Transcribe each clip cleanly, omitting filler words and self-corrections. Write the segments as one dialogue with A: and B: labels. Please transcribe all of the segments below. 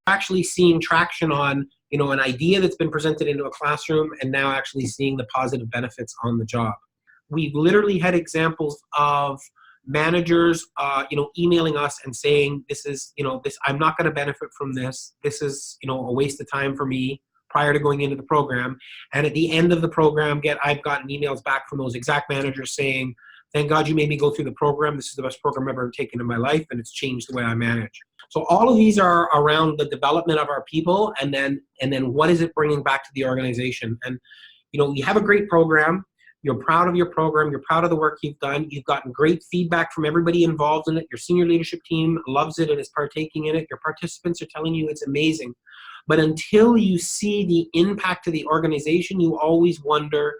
A: actually seeing traction on, an idea that's been presented into a classroom and now actually seeing the positive benefits on the job. We've literally had examples of managers, emailing us and saying, I'm not going to benefit from this. This is, a waste of time for me prior to going into the program. And at the end of the program, I've gotten emails back from those exact managers saying, thank God you made me go through the program. This is the best program I've ever taken in my life, and it's changed the way I manage. So all of these are around the development of our people, and then what is it bringing back to the organization? And, you have a great program. You're proud of your program. You're proud of the work you've done. You've gotten great feedback from everybody involved in it. Your senior leadership team loves it and is partaking in it. Your participants are telling you it's amazing. But until you see the impact to the organization, you always wonder,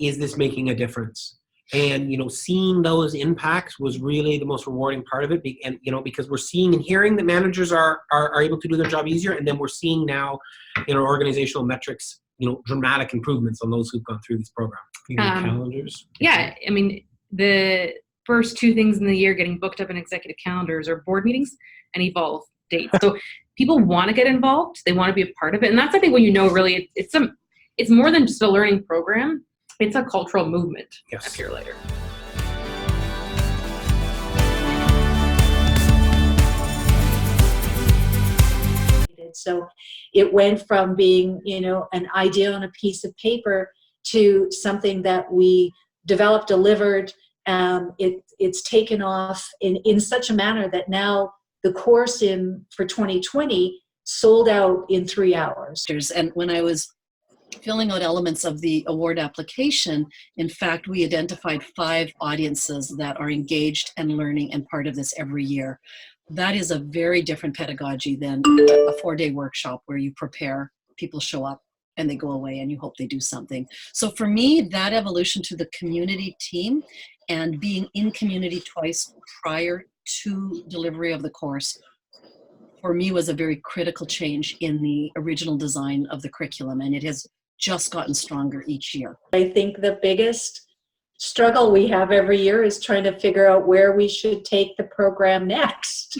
A: is this making a difference? And, seeing those impacts was really the most rewarding part of it. And, because we're seeing and hearing that managers are able to do their job easier. And then we're seeing now in our organizational metrics, dramatic improvements on those who've gone through this program. Calendars?
B: Yeah. I mean, the first two things in the year getting booked up in executive calendars are board meetings and evolve dates. So people want to get involved. They want to be a part of it. And that's, I think, when really it's more than just a learning program. It's a cultural movement.
A: Yes.
B: A year later.
C: So it went from being, an idea on a piece of paper to something that we developed, delivered. It's taken off in such a manner that now the course for 2020 sold out in 3 hours.
D: And when I was filling out elements of the award application, in fact, we identified 5 audiences that are engaged and learning and part of this every year. That is a very different pedagogy than a 4-day workshop where you prepare, people show up and they go away and you hope they do something. So for me, that evolution to the community team and being in community twice prior to delivery of the course, for me was a very critical change in the original design of the curriculum, and it has just gotten stronger each year.
C: I think the biggest struggle we have every year is trying to figure out where we should take the program next.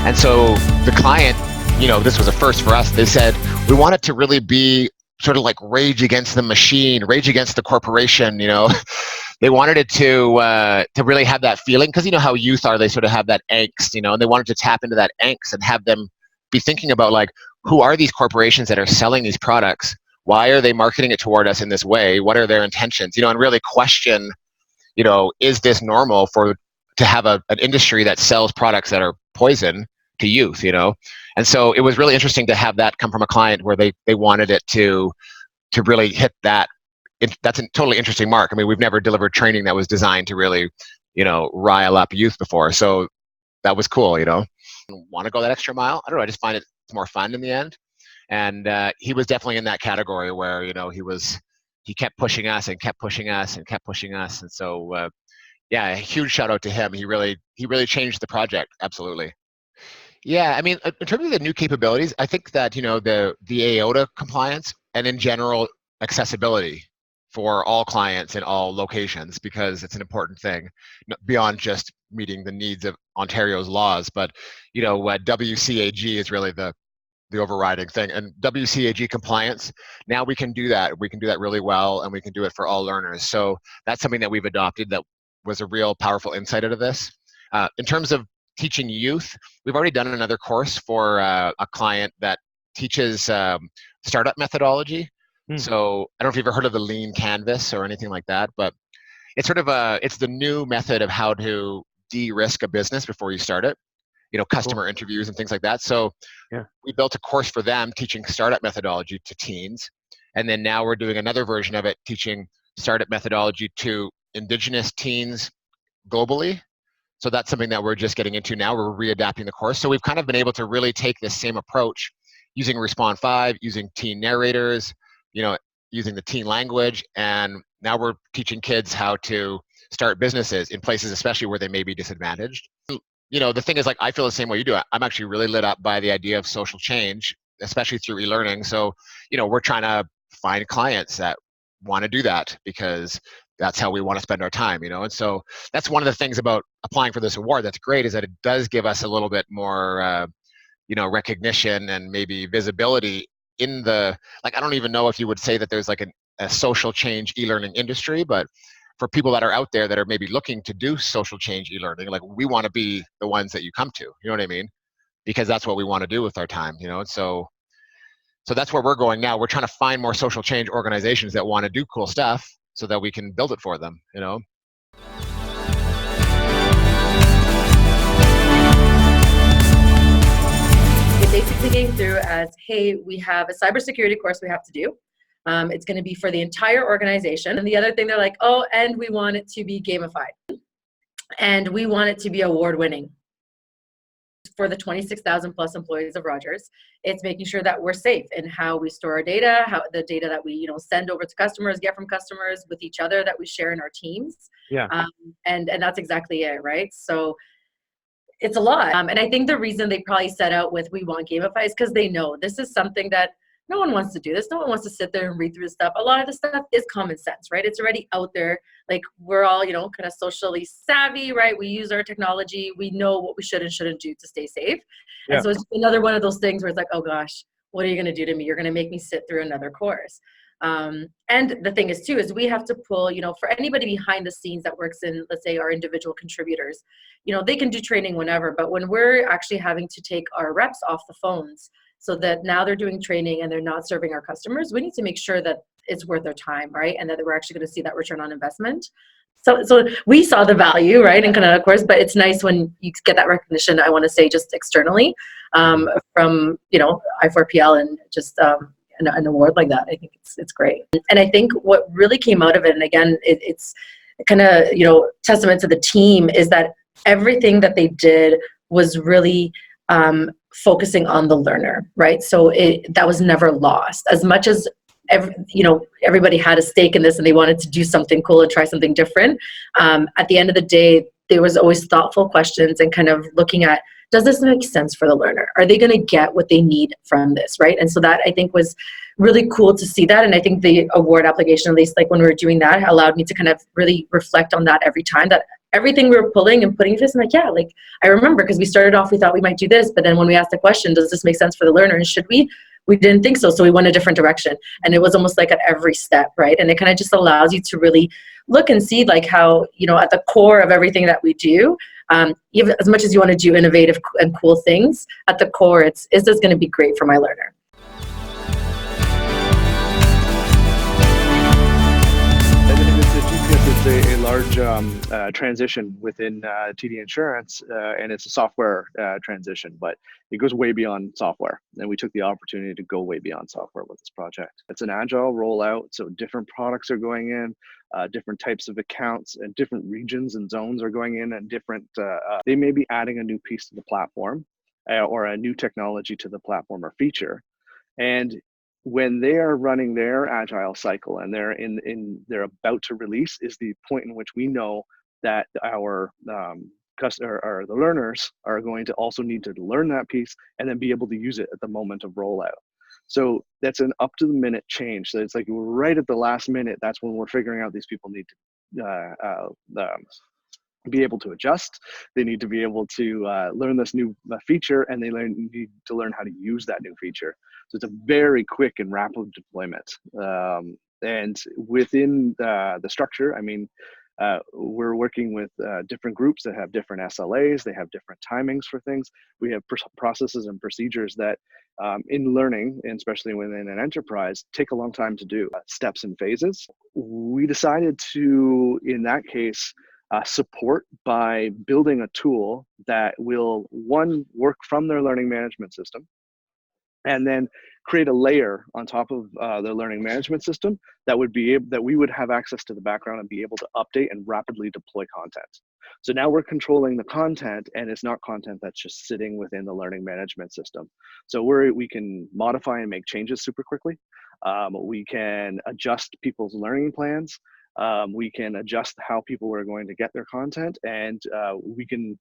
E: And so the client, this was a first for us. They said, we want it to really be sort of like Rage Against the Machine, Rage Against the Corporation, They wanted it to really have that feeling, because how youth are, they sort of have that angst, and they wanted to tap into that angst and have them be thinking about, like, who are these corporations that are selling these products? Why are they marketing it toward us in this way? What are their intentions? And really question, is this normal to have an industry that sells products that are poison to youth, And so it was really interesting to have that come from a client where they wanted it to really hit that. That's a totally interesting mark. I mean, we've never delivered training that was designed to really, rile up youth before. So that was cool, Want to go that extra mile? I don't know. I just find it's more fun in the end. And he was definitely in that category where, he kept pushing us and kept pushing us and kept pushing us. And so, yeah, a huge shout out to him. He really changed the project. Absolutely. Yeah, I mean, in terms of the new capabilities, I think that, the AOTA compliance and in general accessibility for all clients in all locations, because it's an important thing beyond just meeting the needs of Ontario's laws. But, WCAG is really the overriding thing. And WCAG compliance, now we can do that. We can do that really well, and we can do it for all learners. So that's something that we've adopted that was a real powerful insight out of this. In terms of teaching youth, we've already done another course for a client that teaches startup methodology. So I don't know if you've ever heard of the lean canvas or anything like that, but it's sort of it's the new method of how to de-risk a business before you start it, customer interviews and things like that. So we built a course for them teaching startup methodology to teens. And then now we're doing another version of it, teaching startup methodology to Indigenous teens globally. So that's something that we're just getting into now. We're readapting the course. So we've kind of been able to really take this same approach using Respond 5, using teen narrators, using the teen language. And now we're teaching kids how to start businesses in places, especially where they may be disadvantaged. The thing is, like, I feel the same way you do. I'm actually really lit up by the idea of social change, especially through e-learning. So, we're trying to find clients that want to do that because that's how we want to spend our time, and so that's one of the things about applying for this award that's great, is that it does give us a little bit more recognition and maybe visibility in the, like, I don't even know if you would say that there's like a social change e-learning industry, but for people that are out there that are maybe looking to do social change e-learning, like, we want to be the ones that you come to, you know what I mean? Because that's what we want to do with our time, and so that's where we're going now. We're trying to find more social change organizations that want to do cool stuff so that we can build it for them,
F: It basically came through as, hey, we have a cybersecurity course we have to do. It's going to be for the entire organization. And the other thing, they're like, oh, and we want it to be gamified. And we want it to be award-winning. For the 26,000 plus employees of Rogers, it's making sure that we're safe in how we store our data, how the data that we send over to customers, get from customers, with each other, that we share in our teams.
G: Yeah.
F: And that's exactly it, right? So it's a lot. And I think the reason they probably set out with we want gamify is because they know this is something that no one wants to do this. No one wants to sit there and read through stuff. A lot of the stuff is common sense, right? It's already out there. Like, we're all, kind of socially savvy, right? We use our technology. We know what we should and shouldn't do to stay safe.
G: Yeah.
F: And so it's another one of those things where it's like, oh gosh, what are you going to do to me? You're going to make me sit through another course. And the thing is too, is we have to pull, for anybody behind the scenes that works in, let's say, our individual contributors, they can do training whenever, but when we're actually having to take our reps off the phones so that now they're doing training and they're not serving our customers, we need to make sure that it's worth their time, right? And that we're actually going to see that return on investment. So we saw the value, right? And kind of course, but it's nice when you get that recognition, I want to say, just externally, from, I4PL and just, an award like that. I think it's great. And I think what really came out of it, and again, it's kind of, testament to the team, is that everything that they did was really focusing on the learner, right? So that was never lost. As much as everybody had a stake in this and they wanted to do something cool and try something different, at the end of the day, there was always thoughtful questions and kind of looking at, does this make sense for the learner? Are they going to get what they need from this, right? And so that, I think, was really cool to see that. And I think the award application, at least like when we were doing that, allowed me to kind of really reflect on that every time, that everything we were pulling and putting this, I'm like, yeah, like, I remember, because we started off, we thought we might do this, but then when we asked the question, does this make sense for the learner and should we didn't think so. So we went a different direction. And it was almost like at every step, right? And it kind of just allows you to really look and see like how, at the core of everything that we do, even as much as you want to do innovative and cool things, at the core, is this going to be great for my learner?
G: It's a large transition within TD Insurance, and it's a software transition, but it goes way beyond software. And we took the opportunity to go way beyond software with this project. It's an agile rollout, so different products are going in, different types of accounts, and different regions and zones are going in, and different. They may be adding a new piece to the platform, or a new technology to the platform or feature, and when they are running their agile cycle and they're about to release, is the point in which we know that our customer or the learners are going to also need to learn that piece and then be able to use it at the moment of rollout. So that's an up to the minute change. So it's like right at the last minute, that's when we're figuring out these people need to be able to adjust. They need to be able to learn this new feature, and they need to learn how to use that new feature. So it's a very quick and rapid deployment. And within the structure, we're working with different groups that have different SLAs. They have different timings for things. We have processes and procedures that in learning, and especially within an enterprise, take a long time to do, steps and phases. We decided to, in that case, support by building a tool that will, one, work from their learning management system, and then create a layer on top of the learning management system that we would have access to the background and be able to update and rapidly deploy content. So now we're controlling the content, and it's not content that's just sitting within the learning management system. So we can modify and make changes super quickly. We can adjust people's learning plans. We can adjust how people are going to get their content, and we can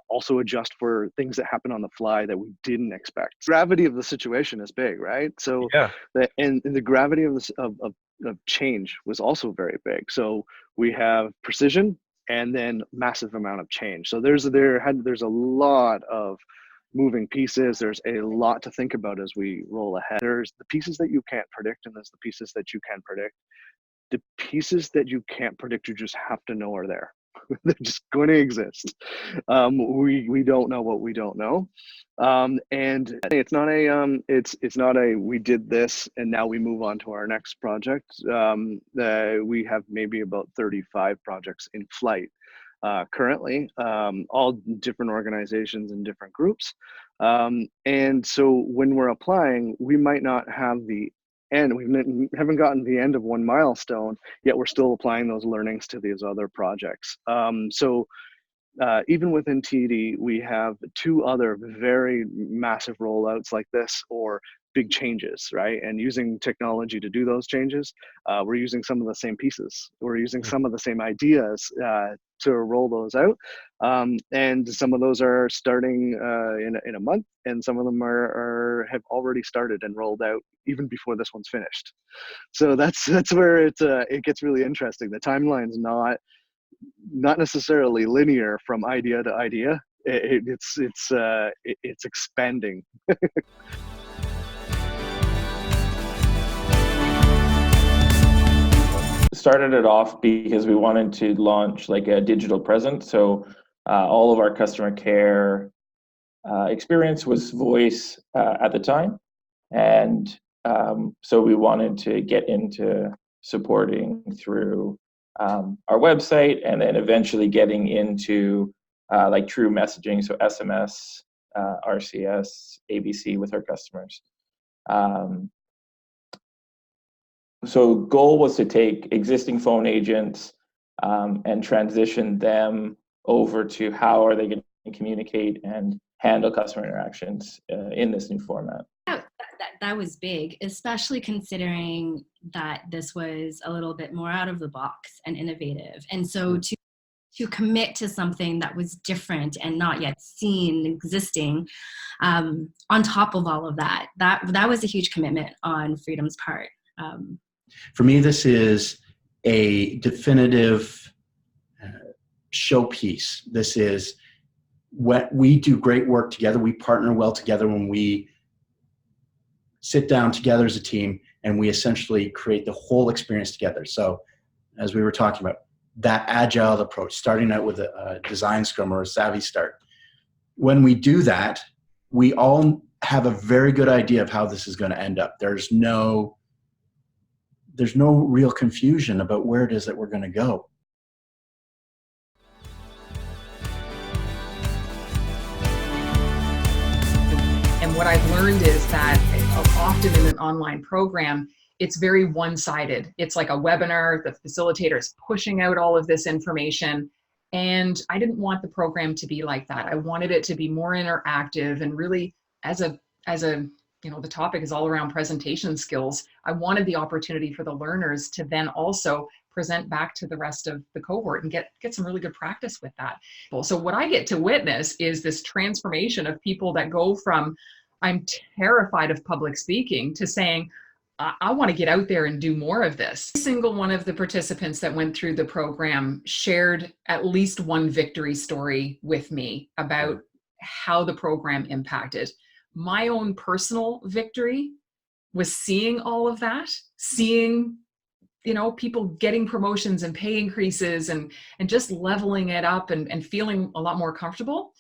G: also adjust for things that happen on the fly that we didn't expect. Gravity of the situation is big, right? So yeah. and the gravity of this of change was also very big. So we have precision and then massive amount of change. So there's a lot of moving pieces. There's a lot to think about as we roll ahead. There's the pieces that you can't predict, and there's the pieces that you can predict. The pieces that you can't predict, you just have to know are there. They're just going to exist. We don't know what we don't know, and it's not a we did this and now we move on to our next project. We have maybe about 35 projects in flight currently, all different organizations and different groups, and so when we're applying, we might not have the end. We haven't gotten the end of one milestone yet. We're still applying those learnings to these other projects. So even within TD, we have 2 other very massive rollouts like this, or big changes, right? And using technology to do those changes, we're using some of the same pieces. We're using some of the same ideas to roll those out. And some of those are starting in a month, and some of them have already started and rolled out even before this one's finished. So that's where it gets really interesting. The timeline's not necessarily linear from idea to idea. It's expanding.
H: Started it off because we wanted to launch like a digital presence. So all of our customer care experience was voice at the time. And so we wanted to get into supporting through our website, and then eventually getting into like true messaging, so SMS, RCS, ABC with our customers. So goal was to take existing phone agents and transition them over to how are they going to communicate and handle customer interactions in this new format.
I: That was big, especially considering that this was a little bit more out of the box and innovative. And so to commit to something that was different and not yet seen existing, on top of all of that was a huge commitment on Freedom's part.
J: For me, this is a definitive showpiece. This is what we do great work together. We partner well together when we sit down together as a team and we essentially create the whole experience together. So as we were talking about, that agile approach, starting out with a design scrum or a savvy start. When we do that, we all have a very good idea of how this is going to end up. There's no real confusion about where it is that we're going to go.
K: And what I've learned is that often in an online program, it's very one-sided. It's like a webinar, the facilitator is pushing out all of this information. And I didn't want the program to be like that. I wanted it to be more interactive, and really as a the topic is all around presentation skills. I wanted the opportunity for the learners to then also present back to the rest of the cohort and get some really good practice with that. So what I get to witness is this transformation of people that go from, I'm terrified of public speaking, to saying, I want to get out there and do more of this. Every single one of the participants that went through the program shared at least one victory story with me about how the program impacted. My own personal victory was seeing all of that, seeing, people getting promotions and pay increases and just leveling it up and feeling a lot more comfortable.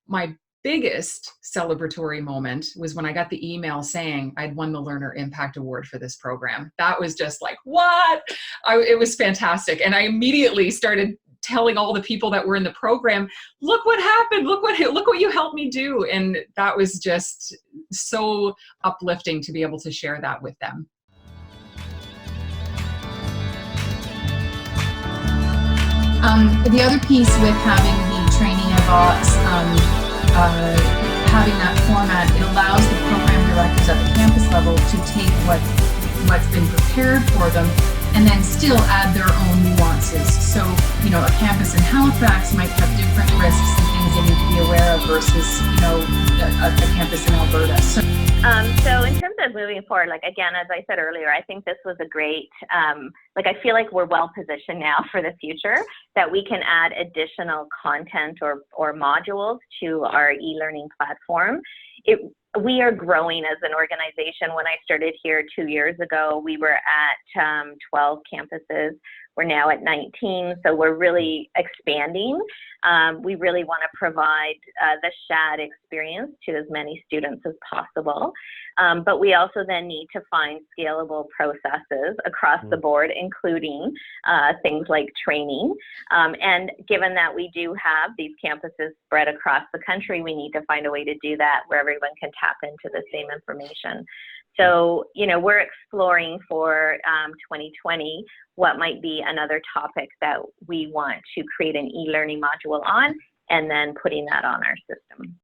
K: My biggest celebratory moment was when I got the email saying I'd won the Learner Impact Award for this program. That was just like, what? It was fantastic. And I immediately started telling all the people that were in the program, look what happened, look what you helped me do. And that was just so uplifting to be able to share that with them.
L: The other piece with having the training in a box, having that format, it allows the program directors at the campus level to take what's been prepared for them and then still add their own nuances. So, a campus in Halifax might have different risks and things they need to be aware of versus, a campus in Alberta. So
M: So in terms of moving forward, like again, as I said earlier, I think this was a great, like I feel like we're well positioned now for the future, that we can add additional content or modules to our e-learning platform. We are growing as an organization. When I started here 2 years ago, we were at 12 campuses. We're now at 19, so we're really expanding. We really want to provide the SHAD experience to as many students as possible. But we also then need to find scalable processes across the board, including things like training. And given that we do have these campuses spread across the country, we need to find a way to do that where everyone can tap into the same information. So, you know, we're exploring for 2020 what might be another topic that we want to create an e-learning module on, and then putting that on our system.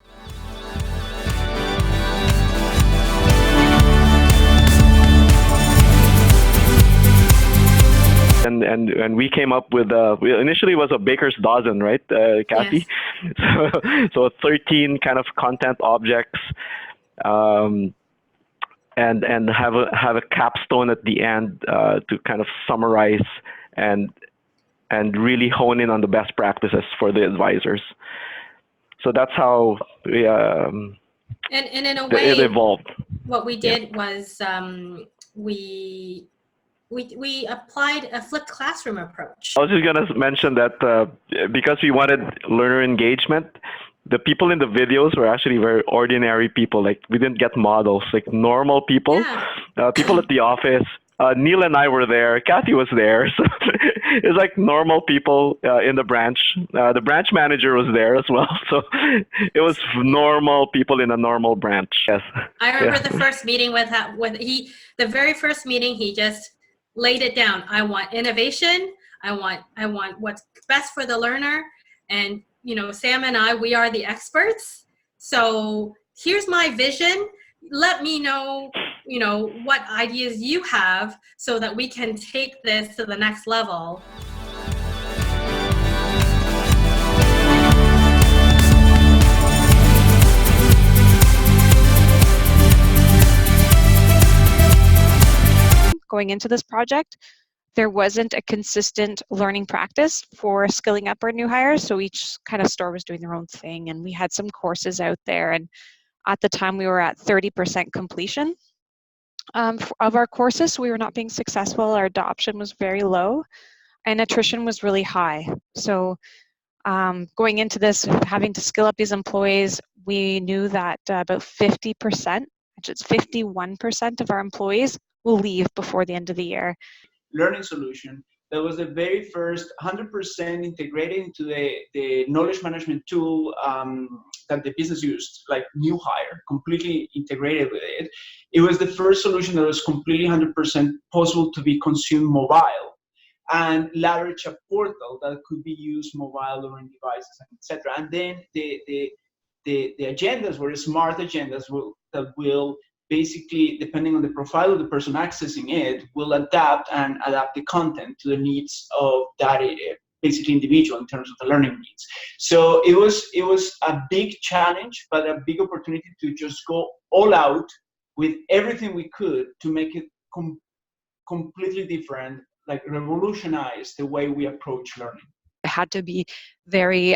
G: And we came up with initially it was a baker's dozen, right, Kathy? Yes. So 13 kind of content objects. And have a capstone at the end to kind of summarize and really hone in on the best practices for the advisors. So that's how we
N: and in a way
G: it evolved.
N: What we did was we applied a flipped classroom approach.
G: I was just gonna mention that because we wanted learner engagement, the people in the videos were actually very ordinary people. Like, we didn't get models, like normal people, people at the office. Neil and I were there. Kathy was there. So it was like normal people in the branch. The branch manager was there as well. So it was normal people in a normal branch. Yes.
N: I remember the first meeting the very first meeting, he just laid it down. I want innovation. I want what's best for the learner. And you know, Sam and I, we are the experts. So here's my vision. Let me know, you know, what ideas you have so that we can take this to the next level.
O: Going into this project, there wasn't a consistent learning practice for skilling up our new hires. So each kind of store was doing their own thing, and we had some courses out there. And at the time we were at 30% completion of our courses. So we were not being successful. Our adoption was very low and attrition was really high. So going into this, having to skill up these employees, we knew that about 50%, which is 51% of our employees will leave before the end of the year.
P: Learning solution that was the very first 100% integrated into the knowledge management tool that the business used, like new hire, completely integrated with it. It was the first solution that was completely 100% possible to be consumed mobile and leverage a portal that could be used mobile or in devices, etc. And then the agendas were smart agendas that will basically, depending on the profile of the person accessing it, will adapt the content to the needs of that basically individual in terms of the learning needs. So it was a big challenge, but a big opportunity to just go all out with everything we could to make it completely different, like revolutionize the way we approach learning.
O: It had to be very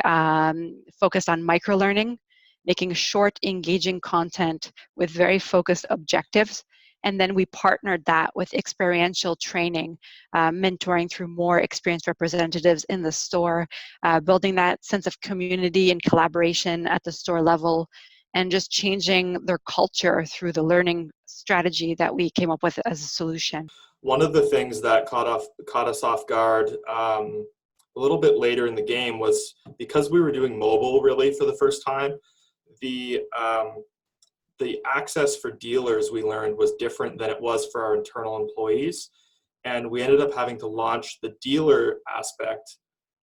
O: focused on micro-learning, making short, engaging content with very focused objectives. And then we partnered that with experiential training, mentoring through more experienced representatives in the store, building that sense of community and collaboration at the store level, and just changing their culture through the learning strategy that we came up with as a solution.
Q: One of the things that caught us off guard a little bit later in the game was because we were doing mobile really for the first time, the access for dealers we learned was different than it was for our internal employees. And we ended up having to launch the dealer aspect.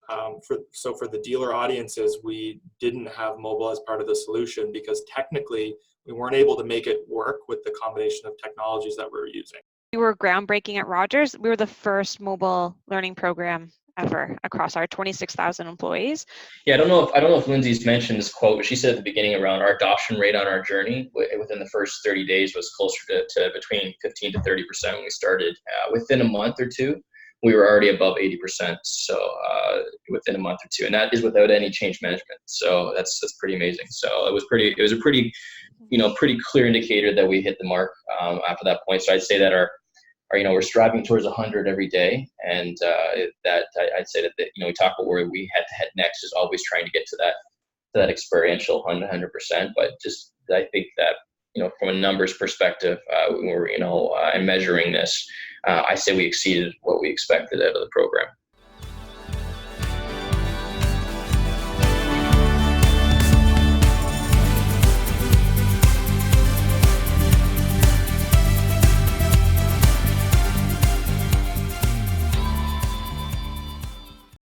Q: For the dealer audiences, we didn't have mobile as part of the solution because technically we weren't able to make it work with the combination of technologies that we were using.
O: We were groundbreaking at Rogers. We were the first mobile learning program ever across our 26,000 employees.
R: Yeah, I don't know if Lindsay's mentioned this quote, but she said at the beginning around our adoption rate on our journey within the first 30 days was closer to between 15 to 30% when we started. Within a month or two, we were already above 80%. So within a month or two, and that is without any change management. So that's pretty amazing. So it was a pretty clear indicator that we hit the mark after that point. So I'd say that we're striving towards 100 every day, and that I'd say that we talk about where we head next is always trying to get to that experiential 100%. But just I think that from a numbers perspective, when we're and measuring this, I say we exceeded what we expected out of the program.